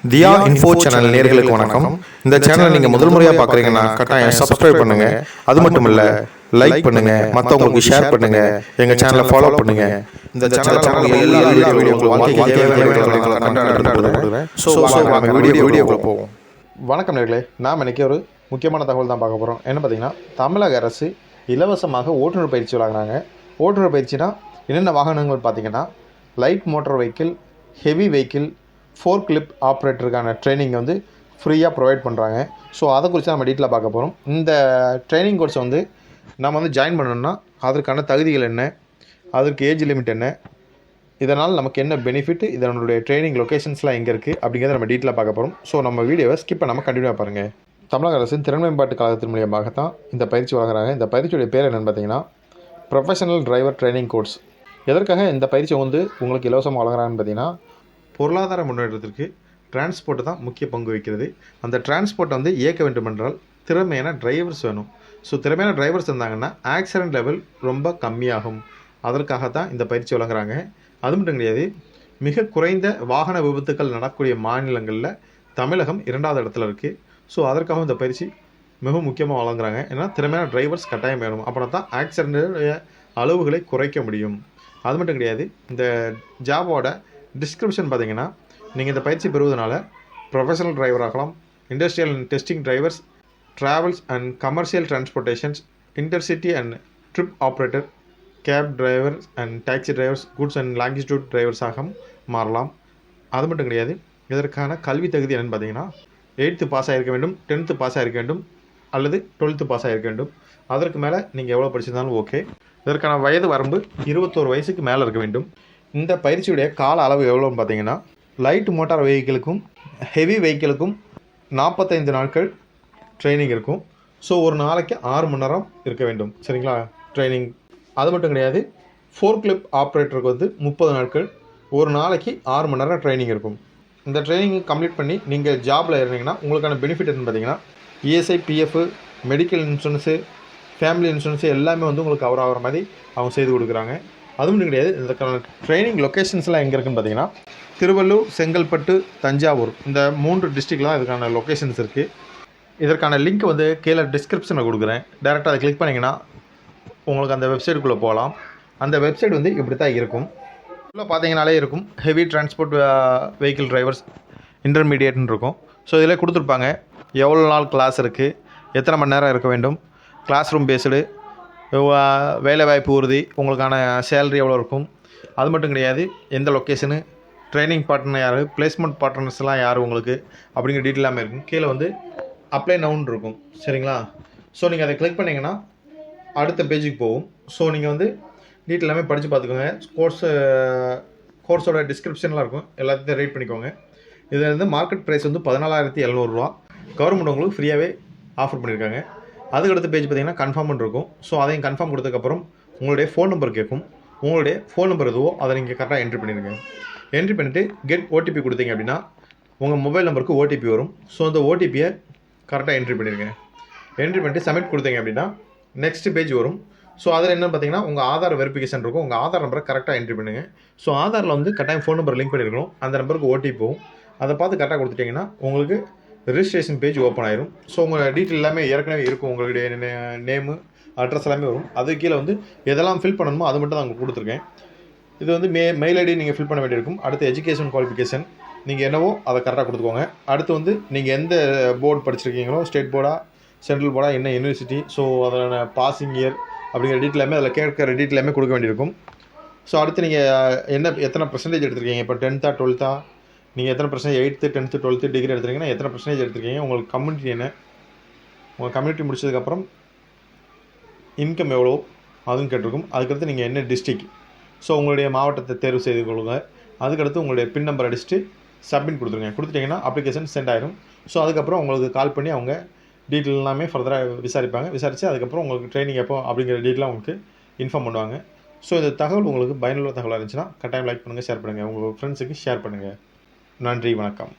தியா info channel நேயர்களுக்கு வணக்கம். இந்த சேனலை நீங்கள் முதல் முறையாக பார்க்குறீங்கன்னா கட்டாயம் சப்ஸ்கிரைப் பண்ணுங்கள். அது மட்டும் இல்லை, லைக் பண்ணுங்கள், மற்றவங்களுக்கு ஷேர் பண்ணுங்கள், எங்கள் சேனலை ஃபாலோ பண்ணுங்கள். இந்த சேனல் எல்லா வீடியோக்குள்ள போவோம். வணக்கம் நேயர்களே, நாம் இன்றைக்கி ஒரு முக்கியமான தகவல் தான் பார்க்க போகிறோம். என்ன பார்த்தீங்கன்னா, தமிழக அரசு இலவசமாக ஓட்டுநர் பயிற்சி வழங்குறாங்க. ஓட்டுநர் பயிற்சினா என்னென்ன வாகனங்கள் பார்த்தீங்கன்னா, light motor vehicle, heavy vehicle, forklift ஆப்ரேட்டருக்கான ட்ரைனிங் வந்து ஃப்ரீயாக ப்ரொவைட் பண்ணுறாங்க. ஸோ அதை குறித்து நம்ம டீட்டெயிலாக பார்க்க போகிறோம். இந்த ட்ரைனிங் கோர்ஸை வந்து நம்ம வந்து ஜாயின் பண்ணணும்னா அதற்கான தகுதிகள் என்ன, அதற்கு ஏஜ் லிமிட் என்ன, இதனால் நமக்கு என்ன பெனிஃபிட், இதனுடைய ட்ரைனிங் லொக்கேஷன்ஸ்லாம் எங்கே இருக்குது அப்படிங்கிறத நம்ம டீட்டெயிலாக பார்க்க போகிறோம். ஸோ நம்ம வீடியோவை ஸ்கிப் பண்ணாமல் கண்டினியூவாக பாருங்கள். தமிழக அரசின் திறன் மேம்பாட்டு கழகத்தின் மூலியமாக தான் இந்த பயிற்சி வழங்குறாங்க. இந்த பயிற்சியுடைய பேர் என்னென்னு பார்த்தீங்கன்னா, ப்ரொஃபஷனல் டிரைவர் ட்ரைனிங் கோர்ஸ். எதற்காக இந்த பயிற்சியை வந்து உங்களுக்கு இலவசமாக வழங்குறாங்கன்னு பார்த்தீங்கன்னா, பொருளாதார முன்னேற்றத்திற்கு டிரான்ஸ்போர்ட்டு தான் முக்கிய பங்கு வகிக்கிறது. அந்த டிரான்ஸ்போர்ட்டை வந்து இயக்க வேண்டுமென்றால் திறமையான டிரைவர்ஸ் வேணும். ஸோ திறமையான டிரைவர்ஸ் இருந்தாங்கன்னா ஆக்சிடென்ட் லெவல் ரொம்ப கம்மியாகும். அதற்காகத்தான் இந்த பயிற்சி வழங்குறாங்க. அது மட்டும் கிடையாது, மிக குறைந்த வாகன விபத்துக்கள் நடக்கக்கூடிய மாநிலங்களில் தமிழகம் 2வது இடத்துல இருக்குது. ஸோ அதற்காக இந்த பயிற்சி மிகவும் முக்கியமாக வழங்குறாங்க. ஏன்னா திறமையான டிரைவர்ஸ் கட்டாயம் வேணும். அப்படின்னா தான் ஆக்சிடென்ட் அளவுகளை குறைக்க முடியும். அது மட்டும் கிடையாது, இந்த ஜாபோட டிஸ்கிரிப்ஷன் பார்த்தீங்கன்னா, நீங்கள் இந்த பயிற்சி பெறுவதனால ப்ரொஃபஷனல் டிரைவர் ஆகலாம், industrial and testing drivers, travels and commercial transportations, intercity and trip operator, cab drivers and taxi drivers, goods and longitude டிரைவர்ஸாக மாறலாம். அது மட்டும் கிடையாது, இதற்கான கல்வி தகுதி என்னென்னு பார்த்தீங்கன்னா, 8th பாஸ் ஆகிருக்க வேண்டும், 10th பாஸ் ஆகிருக்க வேண்டும், அல்லது 12th பாஸ் ஆகிருக்க வேண்டும். அதற்கு மேலே நீங்கள் எவ்வளோ படிச்சிருந்தாலும் ஓகே. இதற்கான வயது வரம்பு 21 வயசுக்கு மேலே இருக்க வேண்டும். இந்த பயிற்சியுடைய கால அளவு எவ்வளோன்னு பார்த்தீங்கன்னா, லைட் மோட்டார் வெஹிக்கிளுக்கும் ஹெவி வெஹிக்கிளுக்கும் 45 நாட்கள் ட்ரைனிங் இருக்கும். ஸோ ஒரு நாளைக்கு 6 மணி நேரம் இருக்க வேண்டும். சரிங்களா ட்ரைனிங். அது மட்டும் கிடையாது, ஃபோர்க் லிஃப்ட் ஆப்ரேட்டருக்கு வந்து 30 நாட்கள், ஒரு நாளைக்கு 6 மணி நேரம் ட்ரைனிங் இருக்கும். இந்த ட்ரைனிங் கம்ப்ளீட் பண்ணி நீங்கள் ஜாபில் இருந்தீங்கன்னா உங்களுக்கான பெனிஃபிட் என்னன்னு பார்த்தீங்கன்னா, ESI, PF, medical insurance, family insurance எல்லாமே வந்து உங்களுக்கு கவர் ஆகிற மாதிரி அவங்க செய்து கொடுக்குறாங்க. அது மட்டும் கிடையாது, இதற்கான ட்ரைனிங் லொக்கேஷன்ஸ்லாம் எங்கே இருக்குன்னு பார்த்தீங்கன்னா, திருவள்ளூர், செங்கல்பட்டு, தஞ்சாவூர், இந்த 3 டிஸ்ட்ரிக்ட்லாம் இதுக்கான லொக்கேஷன்ஸ் இருக்குது. இதற்கான லிங்க் வந்து கீழே டிஸ்கிரிப்ஷனில் கொடுக்குறேன். டேரெக்டாக அதை கிளிக் பண்ணிங்கன்னா உங்களுக்கு அந்த வெப்சைட்டுக்குள்ளே போகலாம். அந்த வெப்சைட் வந்து இப்படி தான் இருக்கும். உள்ள பார்த்தீங்கனாலே இருக்கும் ஹெவி டிரான்ஸ்போர்ட் வெஹிக்கிள் டிரைவர்ஸ் இன்டர்மீடியேட்னு இருக்கும். ஸோ இதில் கொடுத்துருப்பாங்க எவ்வளோ நாள் கிளாஸ் இருக்குது, எத்தனை மணி நேரம் இருக்க வேண்டும், கிளாஸ் ரூம் பேஸ்டு, வேலைவாய்ப்பு உறுதி, உங்களுக்கான சேலரி எவ்வளோ இருக்கும், அது மட்டும் கிடையாது எந்த லொக்கேஷனு, ட்ரைனிங் பார்ட்னர் யார், பிளேஸ்மெண்ட் பார்ட்னர்ஸ்லாம் யார் உங்களுக்கு அப்படிங்கிற டீட்டெயில் எல்லாமே இருக்கும். கீழே வந்து அப்ளை நவுன் இருக்கும். சரிங்களா. ஸோ நீங்கள் அதை கிளிக் பண்ணிங்கன்னா அடுத்த பேஜுக்கு போகும். ஸோ நீங்கள் வந்து டீட்டெயில் எல்லாமே படித்து பார்த்துக்கோங்க. கோர்ஸோட டிஸ்கிரிப்ஷன்லாம் இருக்கும், எல்லாத்தையும் ரீட் பண்ணிக்கோங்க. இதில் வந்து மார்க்கெட் ப்ரைஸ் வந்து 14,700 ரூபா. கவர்மெண்ட் உங்களுக்கு ஃப்ரீயாகவே ஆஃபர் பண்ணியிருக்காங்க. அதுக்கடுத்த பேஜ் பார்த்தீங்கன்னா கன்ஃபார்ம்னு இருக்கும். ஸோ அதையும் கன்ஃபார்ம் கொடுத்ததுக்கப்புறம் உங்களுடைய ஃபோன் நம்பர் கேட்கும். உங்களுடைய ஃபோன் நம்பர் எதுவோ அதை நீங்கள் கரெக்டாக என்ட்ரி பண்ணிடுங்க. என்ட்ரி பண்ணிவிட்டு கெட் ஓடிபி கொடுத்தீங்க அப்படின்னா உங்கள் மொபைல் நம்பருக்கு ஓடிபி வரும். ஸோ அந்த ஓடிபியை கரெக்டாக என்ட்ரி பண்ணிடுங்க. என்ட்ரி பண்ணிட்டு சப்மிட் கொடுத்தீங்க அப்படின்னா நெக்ஸ்ட் பேஜ் வரும். ஸோ அதில் என்னென்னு பார்த்தீங்கன்னா, உங்கள் ஆதார் வெரிஃபிகேஷன் இருக்கும். உங்கள் ஆதார் நம்பரை கரெக்டாக என்ட்ரி பண்ணுங்கள். ஸோ ஆதாரில் வந்து கட்டாயம் ஃபோன் நம்பர் லிங்க் பண்ணியிருக்கணும். அந்த நம்பருக்கு ஓடிபி போகும். அதை பார்த்து கரெக்டாக கொடுத்துட்டிங்கன்னா உங்களுக்கு ரிஜிஸ்ட்ரேஷன் பேஜ் ஓப்பன் ஆயிரும். ஸோ உங்கள் டீட்டெயில் எல்லாமே ஏற்கனவே இருக்கும். உங்களுடைய நேமு, அட்ரஸ் எல்லாமே வரும். அது கீழே வந்து எதெல்லாம் ஃபில் பண்ணணுமோ அது மட்டும் தான் அங்கே கொடுத்துருக்கேன். இது வந்து மெயில் ஐடி நீங்கள் ஃபில் பண்ண வேண்டியிருக்கும். அடுத்து எஜுகேஷன் குவாலிஃபிகேஷன் நீங்கள் என்னவோ அதை கரெக்டாக கொடுத்துக்கோங்க. அடுத்து வந்து நீங்கள் எந்த போர்டு படிச்சிருக்கீங்களோ, ஸ்டேட் போர்டா, சென்ட்ரல் போர்டா, என்ன யூனிவர்சிட்டி, ஸோ அதோட பாசிங் இயர் அப்படிங்கிற டீட்டெயில் எல்லாமே அதில் கேட்குற டீட்டெயில் எல்லாமே கொடுக்க வேண்டியிருக்கும். ஸோ அடுத்து நீங்கள் எத்தனை பர்சன்டேஜ் எடுத்திருக்கீங்க, இப்போ 10th 12th, நீங்கள் எத்தனை percentage 8th 10th 12th degree எடுத்துருக்கீங்கன்னா எத்தனை பர்சன்டேஜ் எடுத்துருக்கீங்க, உங்களுக்கு கம்யூனிட்டி என்ன, உங்கள் கம்யூனிட்டி முடிச்சதுக்கப்புறம் இன்கம் எவ்வளோ அதுவும் கேட்டிருக்கும். அதுக்கடுத்து நீங்கள் என்ன டிஸ்ட்ரிக், ஸோ உங்களுடைய மாவட்டத்தை தேர்வு செய்து கொள்ளுங்க. அதுக்கடுத்து உங்களுடைய பின் நம்பர் அடிச்சுட்டு சப்மிட் கொடுத்துருங்க. கொடுத்துட்டிங்கன்னா அப்ளிகேஷன் சென்ட் ஆயிரும். ஸோ அதுக்கப்புறம் உங்களுக்கு கால் பண்ணி அவங்க டீட்டெயில் எல்லாமே ஃபர்தராக விசாரிப்பாங்க. விசாரித்து அதுக்கப்புறம் உங்களுக்கு ட்ரைனிங் எப்போ அப்படிங்கிற டீட்டெயிலாக உங்களுக்கு இன்ஃபார்ம் பண்ணுவாங்க. ஸோ இந்த தகவல் உங்களுக்கு பயனுள்ள தகவலாக இருந்துச்சுன்னா கட்டாயம் லைக் பண்ணுங்கள், ஷேர் பண்ணுங்கள், உங்கள் ஃப்ரெண்ட்ஸுக்கு ஷேர் பண்ணுங்கள். நன்றி, வணக்கம்.